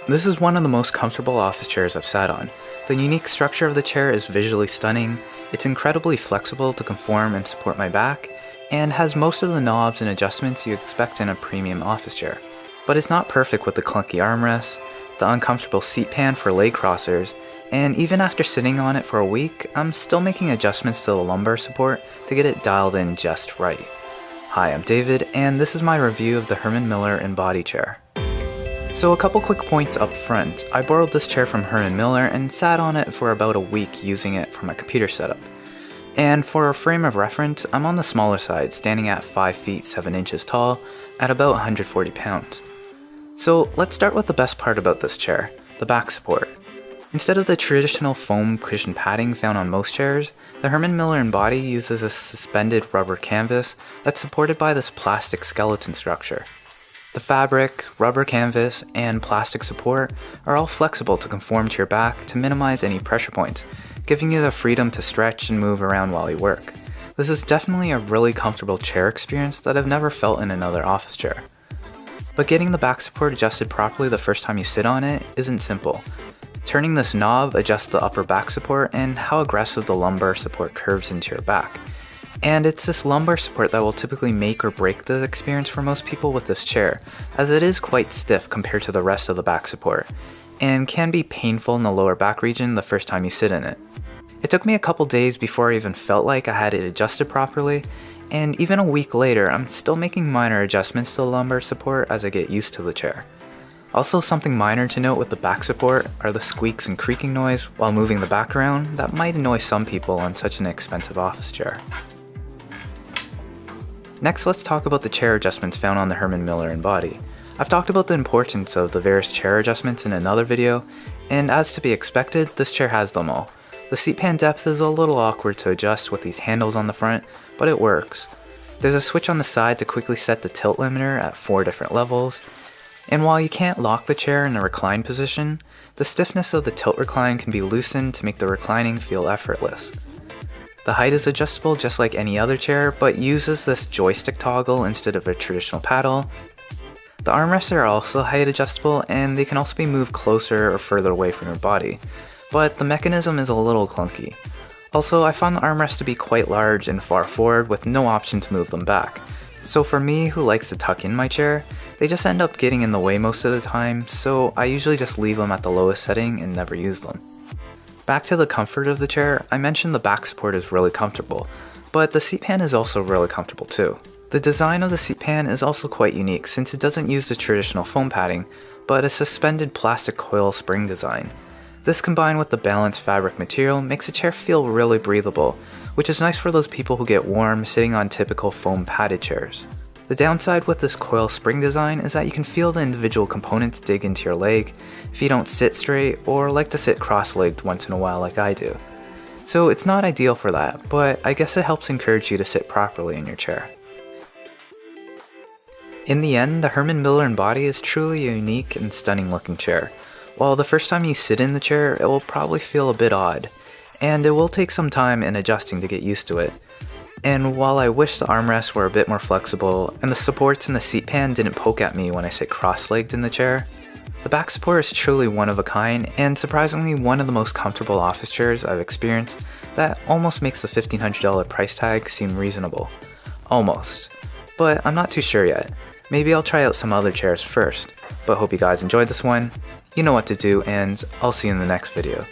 This is one of the most comfortable office chairs I've sat on. The unique structure of the chair is visually stunning, it's incredibly flexible to conform and support my back, and has most of the knobs and adjustments you expect in a premium office chair. But it's not perfect with the clunky armrests, the uncomfortable seat pan for leg crossers, and even after sitting on it for a week, I'm still making adjustments to the lumbar support to get it dialed in just right. Hi, I'm David, and this is my review of the Herman Miller Embody chair. So a couple quick points up front. I borrowed this chair from Herman Miller and sat on it for about a week using it for my computer setup. And for a frame of reference, I'm on the smaller side, standing at 5 feet 7 inches tall, at about 140 pounds. So let's start with the best part about this chair, the back support. Instead of the traditional foam cushion padding found on most chairs, the Herman Miller Embody uses a suspended rubber canvas that's supported by this plastic skeleton structure. The fabric, rubber canvas, and plastic support are all flexible to conform to your back to minimize any pressure points, giving you the freedom to stretch and move around while you work. This is definitely a really comfortable chair experience that I've never felt in another office chair. But getting the back support adjusted properly the first time you sit on it isn't simple. Turning this knob adjusts the upper back support and how aggressive the lumbar support curves into your back. And it's this lumbar support that will typically make or break the experience for most people with this chair, as it is quite stiff compared to the rest of the back support, and can be painful in the lower back region the first time you sit in it. It took me a couple days before I even felt like I had it adjusted properly, and even a week later I'm still making minor adjustments to the lumbar support as I get used to the chair. Also, something minor to note with the back support are the squeaks and creaking noise while moving the back around that might annoy some people on such an expensive office chair. Next, let's talk about the chair adjustments found on the Herman Miller Embody. I've talked about the importance of the various chair adjustments in another video, and as to be expected, this chair has them all. The seat pan depth is a little awkward to adjust with these handles on the front, but it works. There's a switch on the side to quickly set the tilt limiter at 4 different levels, and while you can't lock the chair in a reclined position, the stiffness of the tilt recline can be loosened to make the reclining feel effortless. The height is adjustable just like any other chair, but uses this joystick toggle instead of a traditional paddle. The armrests are also height adjustable, and they can also be moved closer or further away from your body, but the mechanism is a little clunky. Also, I found the armrests to be quite large and far forward with no option to move them back. So for me, who likes to tuck in my chair, they just end up getting in the way most of the time, so I usually just leave them at the lowest setting and never use them. Back to the comfort of the chair, I mentioned the back support is really comfortable, but the seat pan is also really comfortable too. The design of the seat pan is also quite unique since it doesn't use the traditional foam padding, but a suspended plastic coil spring design. This combined with the balanced fabric material makes the chair feel really breathable, which is nice for those people who get warm sitting on typical foam padded chairs. The downside with this coil spring design is that you can feel the individual components dig into your leg if you don't sit straight or like to sit cross-legged once in a while like I do. So it's not ideal for that, but I guess it helps encourage you to sit properly in your chair. In the end, the Herman Miller Embody is truly a unique and stunning looking chair. While the first time you sit in the chair, it will probably feel a bit odd, and it will take some time in adjusting to get used to it. And while I wish the armrests were a bit more flexible and the supports in the seat pan didn't poke at me when I sit cross-legged in the chair, the back support is truly one of a kind and surprisingly one of the most comfortable office chairs I've experienced that almost makes the $1,500 price tag seem reasonable. Almost. But I'm not too sure yet. Maybe I'll try out some other chairs first. But hope you guys enjoyed this one. You know what to do, and I'll see you in the next video.